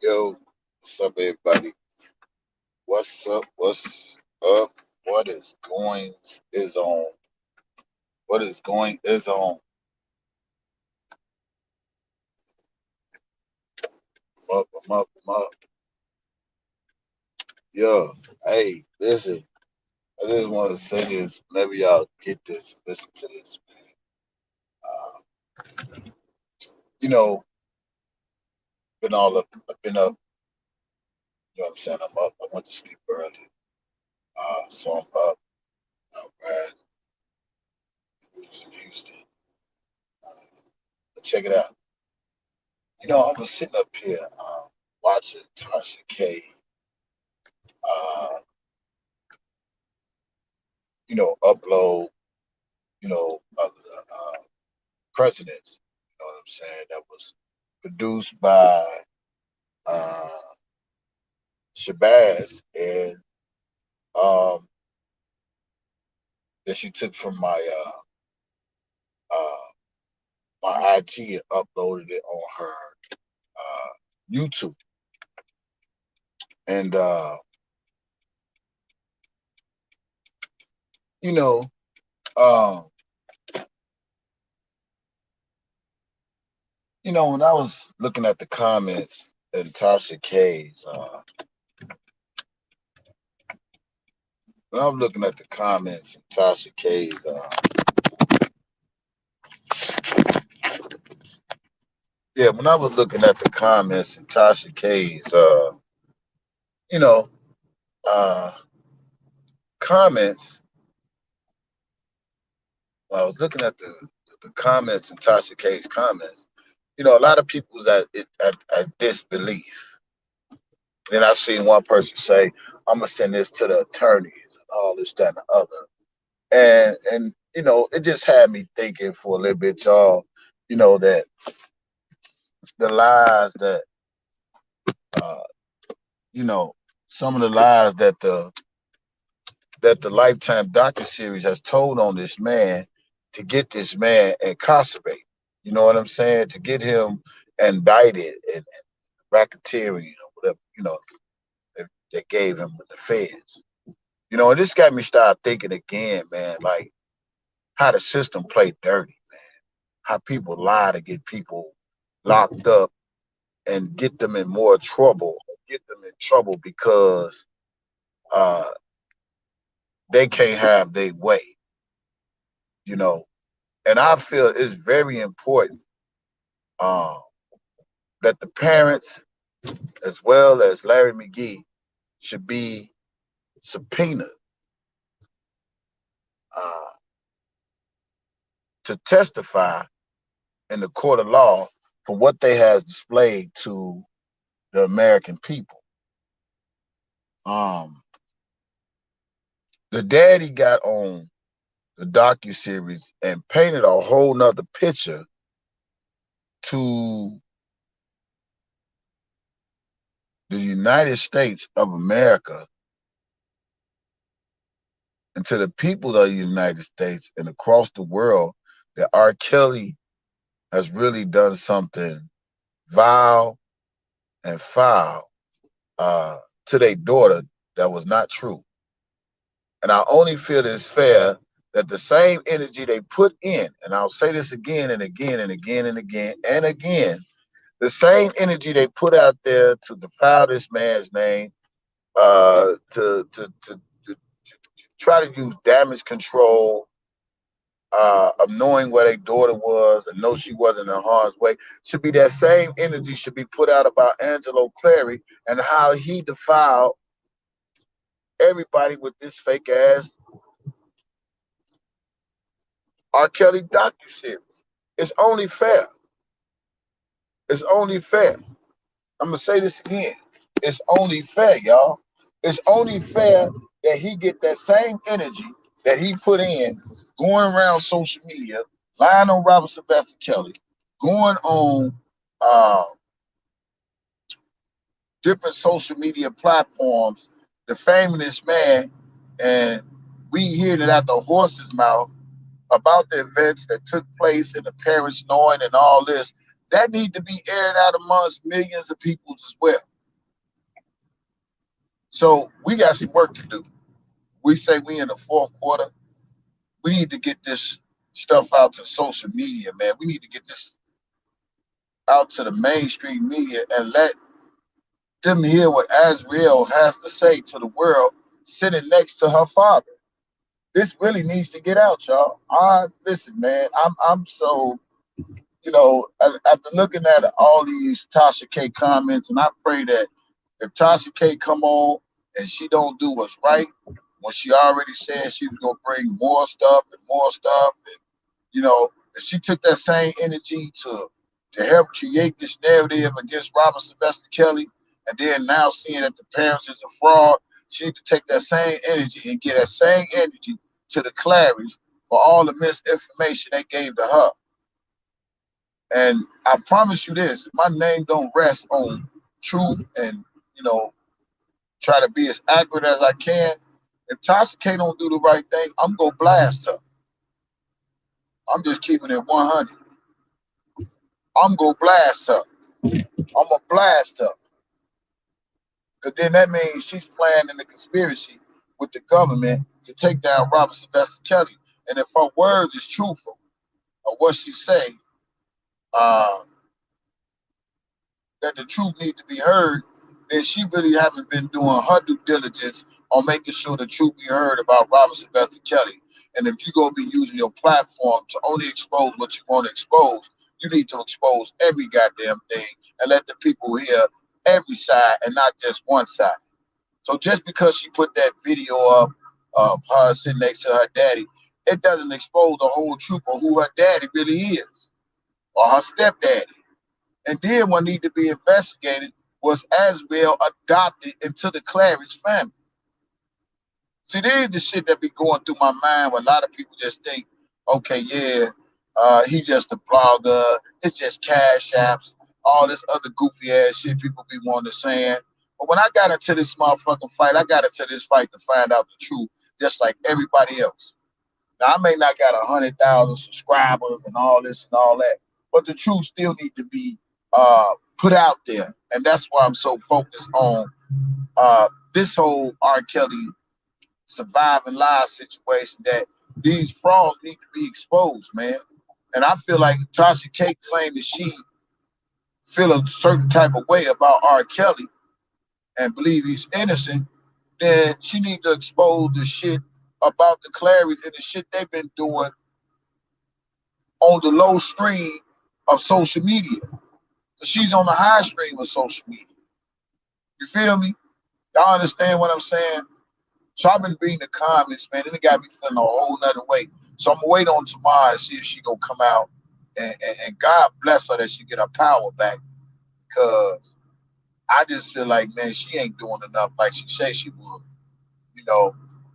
Yo, what's up, everybody? What's up? What's up? What is going is on? What is going is on? I'm up. Yo, hey, listen. I just want to say this. Whenever y'all get this, listen to this, man. Uh, you know, been all up. I've been up. You know what I'm saying? I'm up. I went to sleep early. So I'm up. All right. Who's in Houston? But check it out. I was sitting up here watching Tasha K. Uh, upload, presidents, you know what I'm saying, that was produced by uh, Shabazz and um, that she took from uh, my IG and uploaded it on her YouTube. And, you know, um, when I was looking at the comments in Tasha K's, when I was looking at the comments in Tasha K's, yeah, when I was looking at the comments in Tasha K's, you know, uh, comments, when I was looking at the comments in Tasha K's comments, a lot of people was at disbelief. And I seen one person say, "I'm gonna send this to the attorneys and all this, that, and the other." And it just had me thinking for a little bit, y'all. That the lies that uh, you know, some of the lies that the Lifetime docuseries has told on this man to get this man incarcerated. You know what I'm saying? To get him indicted and racketeering or whatever, they gave him with the feds. And this got me start thinking again, man, like how the system played dirty, man. How people lie to get people locked up and get them in more trouble, get them in trouble because uh, they can't have their way, you know. And I feel it's very important um, that the parents, as well as Larry McGee, should be subpoenaed uh, to testify in the court of law for what they has displayed to the American people. Um, the daddy got on the docu-series and painted a whole nother picture to the United States of America and to the people of the United States and across the world that R. Kelly has really done something vile and foul uh, to their daughter that was not true. And I only feel it's fair that the same energy they put in, and I'll say this again and again and again and again and again, the same energy they put out there to defile this man's name, to try to use damage control, of knowing where their daughter was and know she wasn't in harm's way, should be that same energy should be put out about Angelo Clary and how he defiled everybody with this fake ass R. Kelly docu-series. It's only fair. It's only fair. I'm gonna say this again. It's only fair, y'all. It's only fair that he get that same energy that he put in going around social media, lying on Robert Sylvester Kelly, going on uh, different social media platforms, defaming this man, and we hear it out the horse's mouth about the events that took place and the parents knowing and all this. That need to be aired out amongst millions of people as well. So we got some work to do. We say we in the fourth quarter. We need to get this stuff out to social media, man. We need to get this out to the mainstream media and let them hear what Azriel has to say to the world sitting next to her father. This really needs to get out, y'all. Listen, man. I'm so, after looking at all these Tasha K comments, and I pray that if Tasha K come on and she don't do what's right, when she already said she was gonna bring more stuff and more stuff, and if she took that same energy to help create this narrative against Robert Sylvester Kelly, and then now seeing that the parents is a fraud, she need to take that same energy and get that same energy to the Clarys for all the misinformation they gave to her. And I promise you this, my name don't rest on truth and, try to be as accurate as I can. If Tasha K don't do the right thing, I'm going to blast her. I'm just keeping it 100. I'm going to blast her. I'm going to blast her. Because then that means she's planning the conspiracy with the government to take down Robert Sylvester Kelly. And if her words is truthful, or what she say, uh, that the truth needs to be heard, then she really haven't been doing her due diligence on making sure the truth be heard about Robert Sylvester Kelly. And if you're going to be using your platform to only expose what you want to expose, you need to expose every goddamn thing and let the people hear every side and not just one side. So just because she put that video up of her sitting next to her daddy, it doesn't expose the whole truth of who her daddy really is or her stepdaddy. And then what needed to be investigated was Azriel adopted into the Claridge family. See, there's the shit that be going through my mind where a lot of people just think, okay, yeah, he's just a blogger, it's just cash apps, all this other goofy ass shit people be wanting to say. But when I got into this motherfucking fight, I got into this fight to find out the truth, just like everybody else. Now, I may not got 100,000 subscribers and all this and all that, but the truth still need to be put out there. And that's why I'm so focused on this whole R. Kelly surviving live situation, that these frauds need to be exposed, man. And I feel like Tasha K claimed that she feel a certain type of way about R. Kelly and believe he's innocent, then she needs to expose the shit about the Clarys and the shit they've been doing on the low stream of social media. So she's on the high stream of social media. You feel me? Y'all understand what I'm saying? So I've been reading the comments, man, and it got me feeling a whole nother way. So I'm gonna wait on tomorrow and see if she gonna come out, and God bless her that she get her power back, because I just feel like, man, she ain't doing enough like she said she would.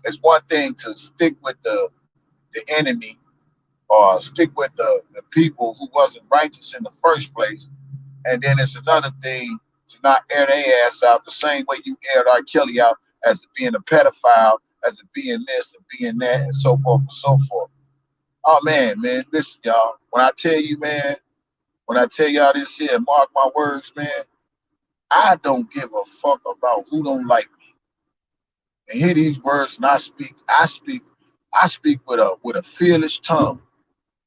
It's one thing to stick with the enemy or stick with the people who wasn't righteous in the first place, and then it's another thing to not air their ass out the same way you aired R. Kelly out as being a pedophile, as being this and being that, and so forth and so forth. Oh man, listen, y'all. When I tell you, man, when I tell y'all this here, mark my words, man, I don't give a fuck about who don't like me. And hear these words, and I speak with a fearless tongue.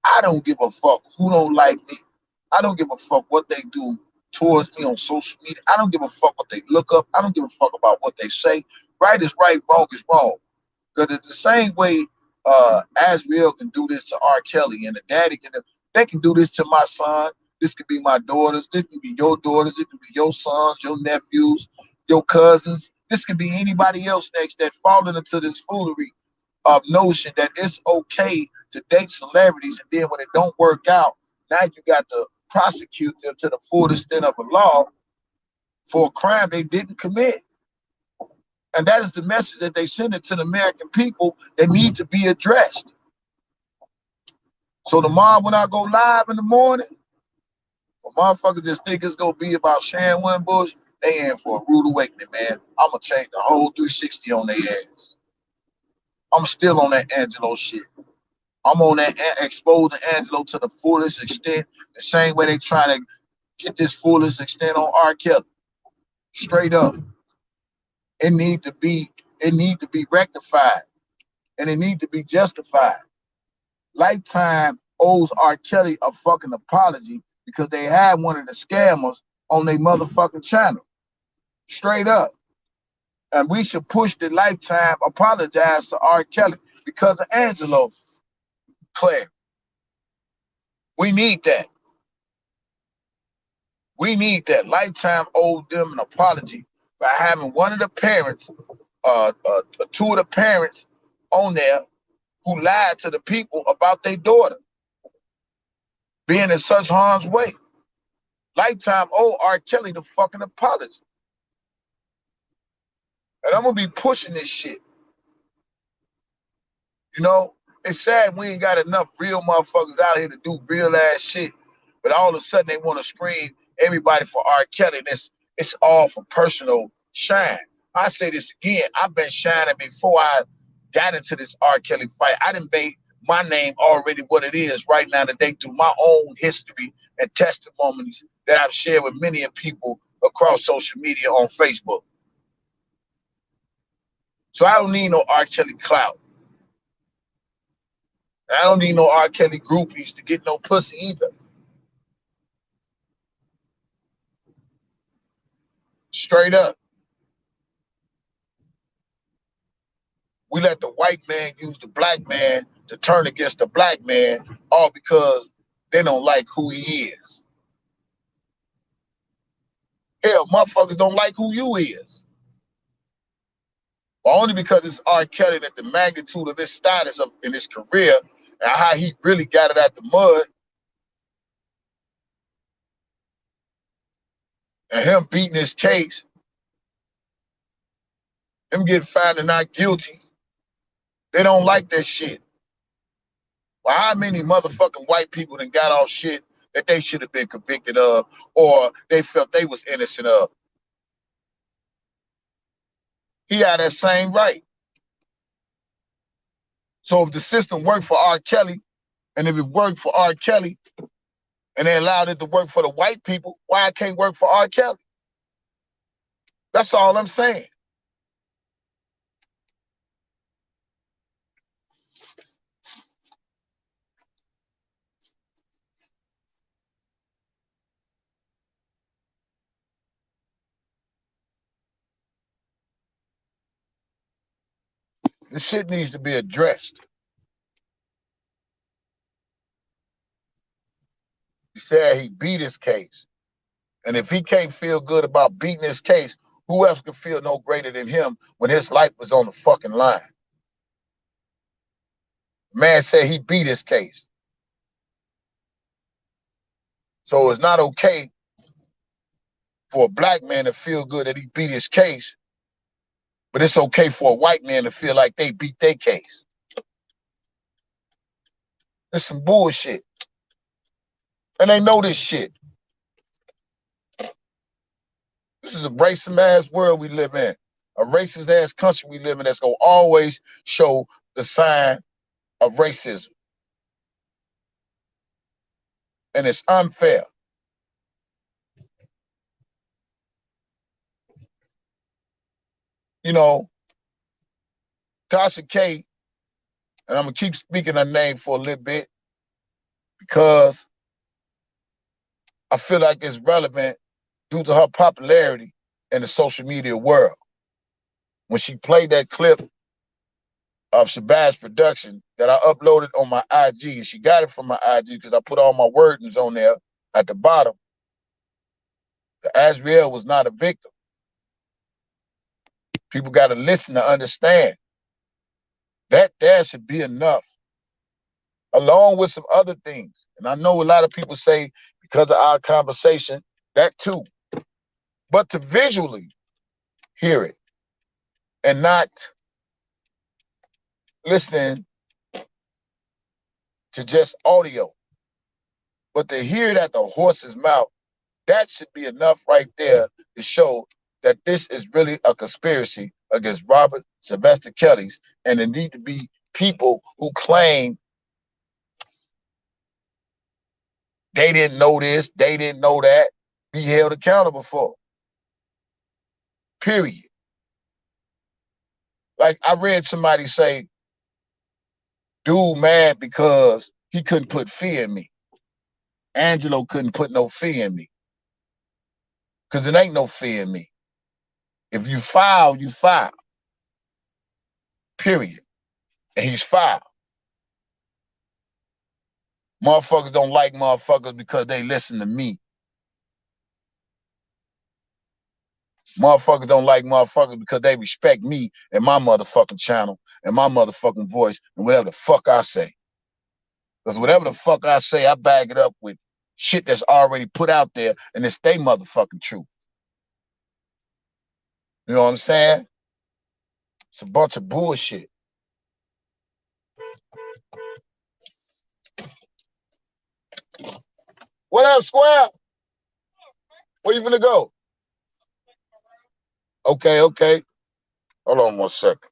I don't give a fuck who don't like me. I don't give a fuck what they do towards me on social media. I don't give a fuck what they look up. I don't give a fuck about what they say. Right is right, wrong is wrong. Because it's the same way Azriel can do this to R. Kelly, and the daddy they can do this to my son. This could be my daughters. This could be your daughters. It could be your sons, your nephews, your cousins. This could be anybody else next that falling into this foolery of notion that it's okay to date celebrities, and then when it don't work out, now you got to prosecute them to the full extent of the law for a crime they didn't commit. And that is the message that they send it to the American people that need to be addressed. So tomorrow when I go live in the morning, for motherfuckers just think it's gonna be about Sharon Winbush, they in for a rude awakening, man. I'm gonna change the whole 360 on their ass. I'm still on that Angelo shit. I'm on that exposing Angelo to the fullest extent, the same way they trying to get this fullest extent on R. Kelly. Straight up. It need to be rectified, and it need to be justified. Lifetime owes R. Kelly a fucking apology because they had one of the scammers on their motherfucking channel. Straight up. And we should push the Lifetime apologize to R. Kelly because of Angelo Claire. We need that. We need that. Lifetime owed them an apology for having one of the parents, two of the parents on there who lied to the people about their daughter being in such harm's way. Lifetime owe R. Kelly the fucking apology. And I'm gonna be pushing this shit. You know, it's sad we ain't got enough real motherfuckers out here to do real ass shit, but all of a sudden they want to scream everybody for R. Kelly. And it's all for personal shine. I say this again, I've been shining before I got into this R. Kelly fight. I done made my name already what it is right now today through my own history and testimonies that I've shared with many people across social media on Facebook. So I don't need no R. Kelly clout. I don't need no R. Kelly groupies to get no pussy either. Straight up. We let the white man use the black man to turn against the black man, all because they don't like who he is. Hell, motherfuckers don't like who you is. But only because it's R. Kelly that the magnitude of his status in his career and how he really got it out the mud, and him beating his case, him getting found and not guilty, they don't like that shit. Well, how many motherfucking white people done got off shit that they should have been convicted of or they felt they was innocent of? He had that same right. So if the system worked for R. Kelly, and if it worked for R. Kelly, and they allowed it to work for the white people, why it can't work for R. Kelly? That's all I'm saying. This shit needs to be addressed. He said he beat his case. And if he can't feel good about beating his case, who else could feel no greater than him when his life was on the fucking line? Man said he beat his case. So it's not okay for a black man to feel good that he beat his case, but it's okay for a white man to feel like they beat their case. It's some bullshit. And they know this shit. This is a racist ass world we live in. A racist ass country we live in that's gonna always show the sign of racism. And it's unfair. You know, Tasha K, and I'm gonna keep speaking her name for a little bit because I feel like it's relevant due to her popularity in the social media world. When she played that clip of Shabazz production that I uploaded on my IG, and she got it from my IG because I put all my wordings on there at the bottom. The Azriel was not a victim. People got to listen to understand. That there should be enough, along with some other things. And I know a lot of people say because of our conversation, that too. But to visually hear it and not listening to just audio, but to hear it at the horse's mouth, that should be enough right there to show that this is really a conspiracy against Robert Sylvester Kelly's, and there need to be people who claim they didn't know this, they didn't know that, be held accountable for. Period. Like I read somebody say, dude mad because he couldn't put fear in me. Angelo couldn't put no fear in me. Because it ain't no fear in me. If you foul, you foul. Period. And he's foul. Motherfuckers don't like motherfuckers because they listen to me. Motherfuckers don't like motherfuckers because they respect me and my motherfucking channel and my motherfucking voice and whatever the fuck I say. Because whatever the fuck I say, I bag it up with shit that's already put out there and it's they motherfucking truth. You know what I'm saying? It's a bunch of bullshit. What up, Square? Where you gonna go? Okay, okay. Hold on 1 second.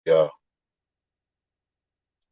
Yeah.